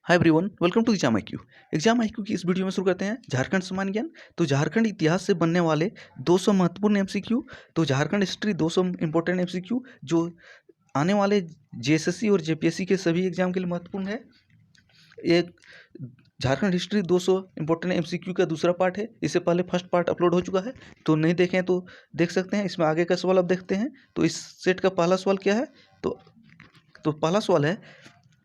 Hi everyone, welcome to exam IQ की इस video में शुरू करते हैं झारखंड सामान्य ज्ञान। तो झारखंड इतिहास से बनने वाले 200 महत्वपूर्ण एमसीक्यू। तो झारखंड हिस्ट्री 200 इंपॉर्टेंट एमसीक्यू जो आने वाले जेएसएससी और जेपीएससी के सभी एग्जाम के लिए महत्वपूर्ण है। एक झारखंड हिस्ट्री 200 इंपॉर्टेंट एमसीक्यू का दूसरा पार्ट है। इससे पहले फर्स्ट पार्ट अपलोड हो चुका है, तो नहीं देखें तो देख सकते हैं। इसमें आगे का सवाल अब देखते हैं। तो इस सेट का पहला सवाल क्या है? तो पहला सवाल है,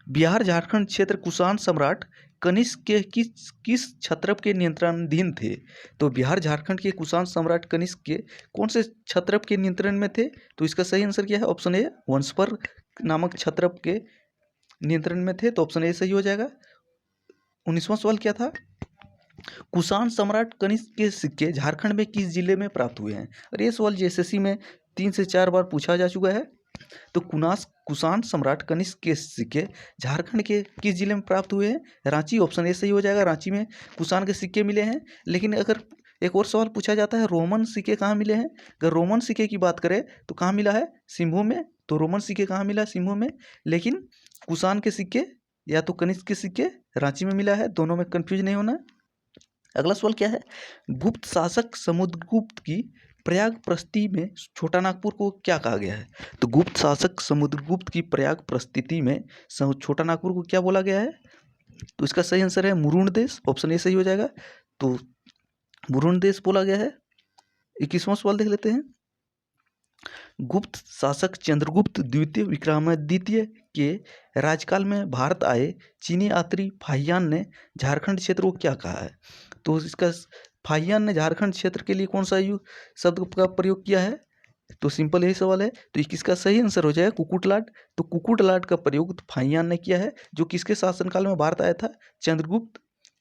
बिहार झारखंड क्षेत्र कुषाण सम्राट कनिष्क के किस क्षत्रप के नियंत्रणाधीन थे? तो बिहार झारखंड के कुषाण सम्राट कनिष्क के कौन से क्षत्रप के नियंत्रण में थे? तो इसका सही आंसर क्या है? ऑप्शन ए, वंशपर नामक क्षत्रप के नियंत्रण में थे। तो ऑप्शन ए सही हो जाएगा। 19वां सवाल क्या था? कुषाण सम्राट कनिष्क के सिक्के झारखंड में किस जिले में प्राप्त हुए हैं? और ये सवाल जेएसएससी में 3 से 4 बार पूछा जा चुका है। तो कुषाण सम्राट कनिष्क के सिक्के झारखंड के किस जिले में प्राप्त हुए हैं? रांची। ऑप्शन ए सही हो जाएगा। रांची में कुषाण के सिक्के मिले हैं। लेकिन अगर एक और सवाल पूछा जाता है, रोमन सिक्के कहाँ मिले हैं? अगर रोमन सिक्के की बात करें तो कहाँ मिला है? सिंहभूम में। तो रोमन सिक्के कहाँ मिला? सिंहभूम में। लेकिन कुषाण के सिक्के या तो कनिष्क के सिक्के रांची में मिला है। दोनों में कंफ्यूज नहीं होना। अगला सवाल क्या है? गुप्त शासक समुद्रगुप्त की प्रयाग प्रस्ती में छोटा नागपुर को क्या कहा गया है? तो गुप्त शासक समुद्रगुप्त की प्रयाग प्रस्थिति में छोटा नागपुर को क्या बोला गया है? तो इसका सही आंसर है मुरुण देश। ऑप्शन ए सही हो जाएगा। तो मुरुण देश बोला गया है। 21वां सवाल देख लेते हैं। गुप्त शासक चंद्रगुप्त द्वितीय विक्रमादित्य के राजकाल में भारत आए चीनी यात्री फाहियान ने झारखंड क्षेत्र को क्या कहा है? तो इसका फाहियान ने झारखंड क्षेत्र के लिए कौन सा शब्द का प्रयोग किया है? तो सिंपल यही सवाल है। तो इसका सही आंसर हो जाएगा कुकुटलाट। तो कुकुटलाट का प्रयोग फाहियान ने किया है, जो किसके शासनकाल में भारत आया था? चंद्रगुप्त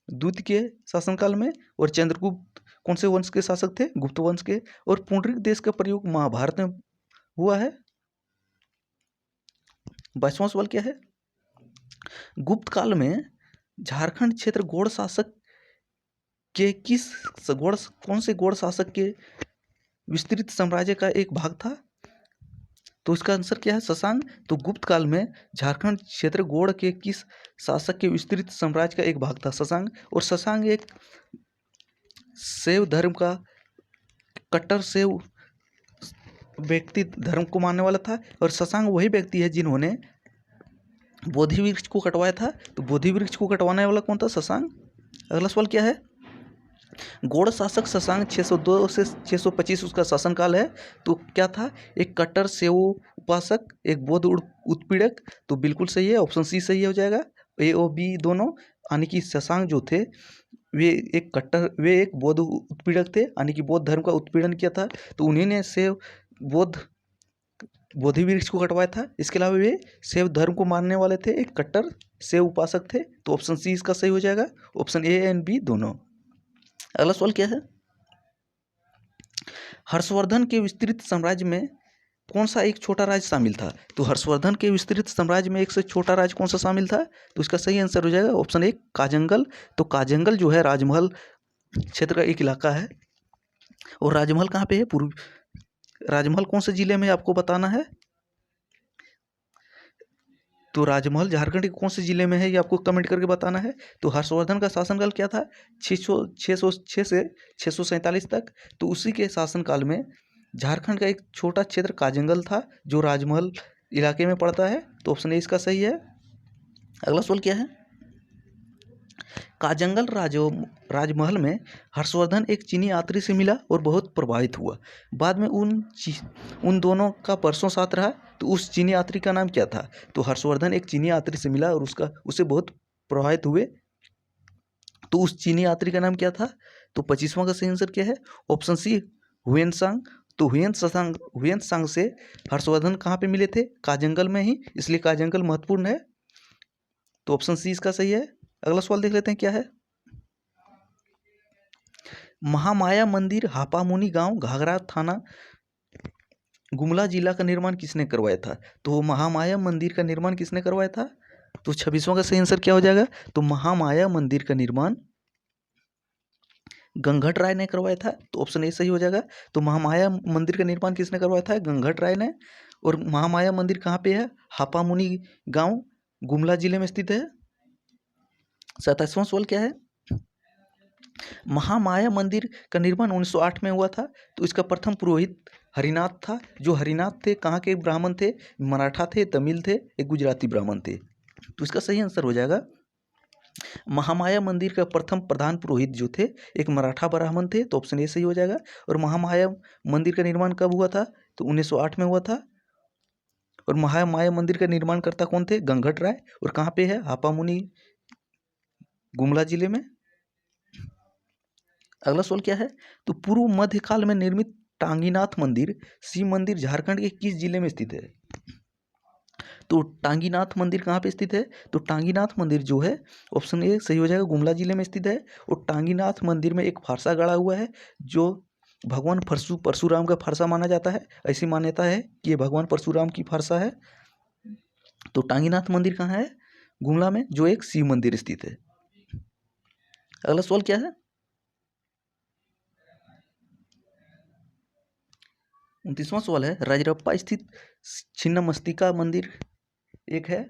द्वितीय के शासनकाल में। और चंद्रगुप्त कौन से वंश के शासक थे? गुप्त वंश के। और पुंडरीक देश का प्रयोग महाभारत में हुआ है। 22वां सवाल क्या है? गुप्त काल में झारखंड क्षेत्र गौड़ शासक के कौन से गौड़ शासक के विस्तृत साम्राज्य का एक भाग था? तो इसका आंसर क्या है? शशांक। तो गुप्त काल में झारखंड क्षेत्र गौड़ के किस शासक के विस्तृत साम्राज्य का एक भाग था? शशांक। और शशांक एक शैव धर्म का कट्टर शैव व्यक्ति धर्म को मानने वाला था। और शशांक वही व्यक्ति है जिन्होंने बोधि वृक्ष को कटवाया था। तो बोधि वृक्ष को कटवाने वाला कौन था? शशांक। अगला सवाल क्या है? गौड़ शासक शशांक 602 से 625 उसका शासनकाल है। तो क्या था? एक कट्टर शैव उपासक, एक बौद्ध उत्पीड़क। तो बिल्कुल सही है। ऑप्शन सी सही हो जाएगा। ए और बी दोनों। यानी कि शशांक जो थे वे एक बौद्ध उत्पीड़क थे, यानी कि बौद्ध धर्म का उत्पीड़न किया था। तो उन्हीं ने बोधि वृक्ष को कटवाया था। इसके अलावा वे शैव धर्म को मानने वाले थे, एक कट्टर शैव उपासक थे। तो ऑप्शन सी इसका सही हो जाएगा। ऑप्शन ए एंड बी दोनों। अगला सवाल क्या है? हर्षवर्धन के विस्तृत साम्राज्य में कौन सा एक छोटा राज्य शामिल था? तो हर्षवर्धन के विस्तृत साम्राज्य में एक से छोटा राज्य कौन सा शामिल था? तो इसका सही आंसर हो जाएगा ऑप्शन ए काजंगल। तो काजंगल जो है राजमहल क्षेत्र का एक इलाका है। और राजमहल कहाँ पे है? राजमहल कौन से जिले में आपको बताना है? तो राजमहल झारखंड के कौन से जिले में है ये आपको कमेंट करके बताना है। तो हर्षवर्धन का शासनकाल क्या था? 606 से 647 तक। तो उसी के शासनकाल में झारखंड का एक छोटा क्षेत्र काजंगल था, जो राजमहल इलाके में पड़ता है। तो ऑप्शन ए इसका सही है। अगला सवाल क्या है? काजंगल राजमहल में हर्षवर्धन एक चीनी यात्री से मिला और बहुत प्रभावित हुआ। बाद में उन दोनों का परसों साथ रहा। तो उस चीनी यात्री का नाम क्या था? तो हर्षवर्धन एक चीनी यात्री से मिला और उससे बहुत प्रभावित हुए। तो उस चीनी यात्री का नाम क्या था? तो 25वां का सही आंसर क्या है? Option C Hiuen Tsang. तो हुएनसांग से हर्षवर्धन कहाँ पे मिले थे? काजंगल में ही, इसलिए काजंगल महत्वपूर्ण है। तो ऑप्शन सी इसका सही है। अगला सवाल देख लेते हैं क्या है? महामाया मंदिर हापामुनी गांव घाघरा थाना गुमला जिला का निर्माण किसने करवाया था? तो महामाया मंदिर का निर्माण किसने करवाया था? तो 26वां का सही आंसर क्या हो जाएगा? तो महामाया मंदिर का निर्माण गंगट राय ने करवाया था। तो ऑप्शन ए सही हो जाएगा। तो महामाया मंदिर का निर्माण किसने करवाया था? गंगट राय ने। और महामाया मंदिर कहाँ पे है? हापामुनी गांव गुमला जिले में स्थित है। 27वां सवाल क्या है, महामाया मंदिर का निर्माण 1908 में हुआ था। तो इसका प्रथम पुरोहित हरिनाथ था। जो हरिनाथ थे कहाँ के ब्राह्मण थे, मराठा थे, तमिल थे, एक गुजराती ब्राह्मण थे। तो इसका सही आंसर हो जाएगा महामाया मंदिर का प्रथम प्रधान पुरोहित जो थे एक मराठा ब्राह्मण थे। तो ऑप्शन ए सही हो जाएगा। और महामाया मंदिर का निर्माण कब हुआ था, तो 1908 में हुआ था। और महामाया मंदिर का निर्माण करता कौन थे, गंगट राय। और कहाँ पे है, हापामुनि, गुमला जिले में। अगला सवाल क्या है, तो पूर्व मध्यकाल में निर्मित टांगीनाथ मंदिर, शिव मंदिर झारखंड के किस जिले में स्थित है। तो टांगीनाथ मंदिर कहाँ पे स्थित है, तो टांगीनाथ मंदिर जो है ऑप्शन ए सही हो जाएगा, गुमला जिले में स्थित है। और टांगीनाथ मंदिर में एक फारसा गड़ा हुआ है जो भगवान परशुराम का फारसा माना जाता है। ऐसी मान्यता है कि ये भगवान परशुराम की फारसा है। तो टांगीनाथ मंदिर कहाँ है, गुमला में, जो एक शिव मंदिर स्थित है। अगला सवाल क्या है, 29वां सवाल है, राजरप्पा स्थित छिन्नमस्तिका मंदिर एक है,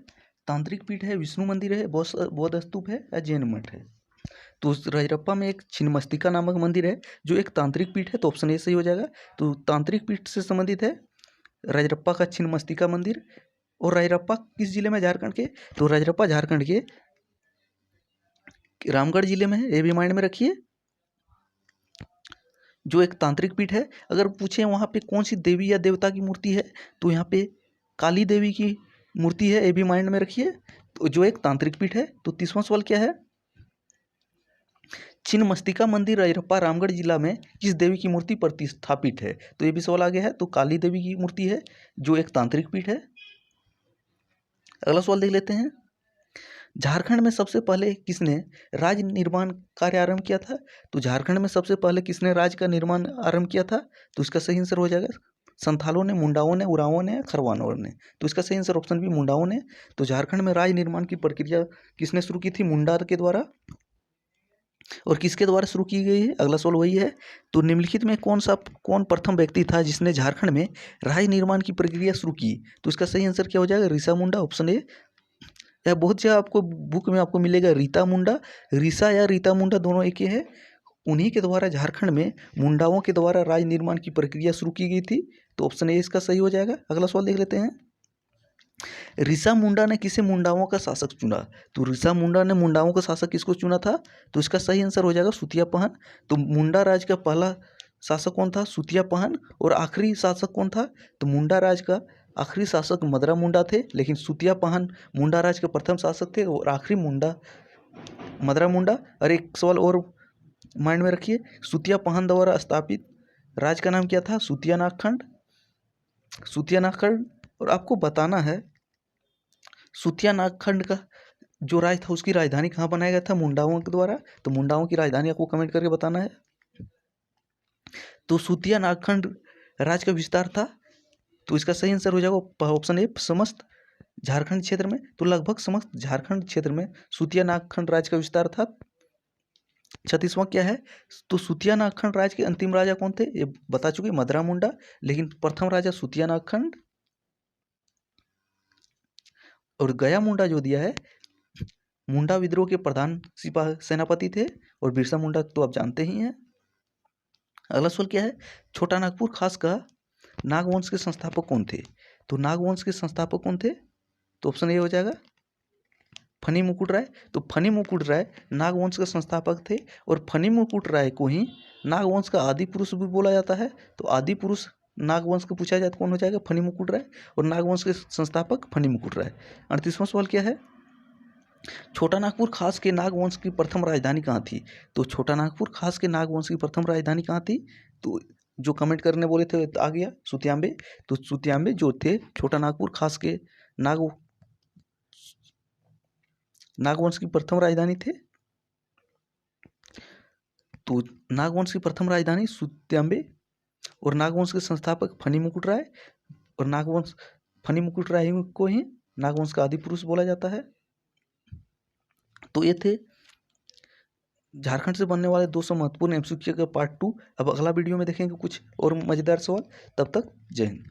तांत्रिक पीठ है, विष्णु मंदिर है, बौद्ध स्तूप है या जैन मठ है। तो राजरप्पा में एक छिन्नमस्तिका नामक मंदिर है जो एक तांत्रिक पीठ है। तो ऑप्शन ए सही हो जाएगा। तो तांत्रिक पीठ से संबंधित है राजरप्पा का छिन्नमस्तिका मंदिर। और राजरप्पा किस जिले में, झारखंड के, तो राजरप्पा झारखंड के रामगढ़ जिले में है, ये भी माइंड में रखिए। जो एक तांत्रिक पीठ है। अगर पूछे वहाँ पे कौन सी देवी या देवता की मूर्ति है, तो यहाँ पे काली देवी की मूर्ति है, ये भी माइंड में रखिए। तो जो एक तांत्रिक पीठ है। तो 30वां सवाल क्या है, छिन्नमस्तिका मंदिर राजरप्पा रामगढ़ जिला में किस देवी की मूर्ति प्रतिष्ठापित है। तो ये भी सवाल आ गया है। तो काली देवी की मूर्ति है जो एक तांत्रिक पीठ है। अगला सवाल देख लेते हैं, झारखंड में सबसे पहले किसने राज्य निर्माण कार्य आरंभ किया था। तो झारखंड में सबसे पहले किसने राज्य का निर्माण आरंभ किया था। तो इसका सही आंसर हो जाएगा संथालों ने, मुंडाओं ने, उरांवों ने, खरवानों ने। तो इसका सही आंसर ऑप्शन बी, मुंडाओं ने। तो झारखंड में राज्य निर्माण की प्रक्रिया किसने शुरू की थी, मुंडा के द्वारा। और किसके द्वारा शुरू की गई है, अगला सवाल वही है। तो निम्नलिखित में कौन प्रथम व्यक्ति था जिसने झारखंड में राज्य निर्माण की प्रक्रिया शुरू की। तो इसका सही आंसर क्या हो जाएगा, ऋषा मुंडा, ऑप्शन ए। यह बहुत जगह आपको बुक में आपको मिलेगा रीता मुंडा, ऋषा या रीता मुंडा दोनों एक ही है। उन्हीं के द्वारा झारखंड में मुंडाओं के द्वारा राज्य निर्माण की प्रक्रिया शुरू की गई थी। तो ऑप्शन ए इसका सही हो जाएगा। अगला सवाल देख लेते हैं, ऋषा मुंडा ने किसे मुंडाओं का शासक चुना। तो ऋषा मुंडा ने मुंडाओं का शासक किसको चुना था। तो इसका सही आंसर हो जाएगा सुतिया पहन। तो मुंडा राज का पहला शासक कौन था, सुतिया पहन। और आखिरी शासक कौन था, तो मुंडा राज का आखिरी शासक मदरा मुंडा थे। लेकिन सुतिया पहन मुंडा राज के प्रथम शासक थे और आखिरी मुंडा मदरा मुंडा। और एक सवाल और माइंड में रखिए, सुतिया पहन द्वारा स्थापित राज का नाम क्या था, सुतिया नागखंड। सुतिया नागखंड। और आपको बताना है सुतिया नागखंड का जो राज था उसकी राजधानी कहाँ बनाया गया था, मुंडाओं के द्वारा। तो मुंडाओं की राजधानी आपको कमेंट करके बताना है। तो सुतिया नागखंड राज का विस्तार था। तो इसका सही आंसर हो जाएगा ऑप्शन ए, समस्त झारखंड क्षेत्र में। तो लगभग समस्त झारखंड क्षेत्र में सुतिया नागखंड राज का विस्तार था। 36वां क्या है, तो सुतिया नागखंड राज के अंतिम राजा कौन थे, ये बता चुके, मदरा मुंडा। लेकिन प्रथम राजा सुतिया नागखंड। और गया मुंडा जो दिया है, मुंडा विद्रोह के प्रधान सेनापति थे। और बिरसा मुंडा तो आप जानते ही हैं। अगला सवाल क्या है, छोटा नागपुर खास का नागवंश के संस्थापक कौन थे। तो नागवंश के संस्थापक कौन थे, तो ऑप्शन ए हो जाएगा फनी मुकुट राय। तो फनी मुकुट राय नागवंश के संस्थापक थे। और फनी मुकुट राय को ही नागवंश का आदि पुरुष भी बोला जाता है। तो आदि पुरुष नागवंश को पूछा जाए तो कौन हो जाएगा, फनी मुकुट राय। और नागवंश के संस्थापक फनी मुकुट राय। 38वां सवाल क्या है, छोटा नागपुर खास के नागवंश की प्रथम राजधानी कहाँ थी। तो छोटा नागपुर खास के नागवंश की प्रथम राजधानी कहाँ थी, तो जो कमेंट करने बोले थे आ गया सुतियांबे। तो सुतियांबे जो थे छोटा नागपुर खास के नागवंश की प्रथम राजधानी थे। तो नागवंश की प्रथम राजधानी सुतियांबे। और नागवंश के संस्थापक फनी मुकुट राय। और नागवंश फनी मुकुट राय को ही नागवंश का आदि पुरुष बोला जाता है। तो ये थे झारखंड से बनने वाले 200 महत्वपूर्ण एमसीक्यू का पार्ट 2। अब अगला वीडियो में देखेंगे कुछ और मज़ेदार सवाल। तब तक जय हिंद।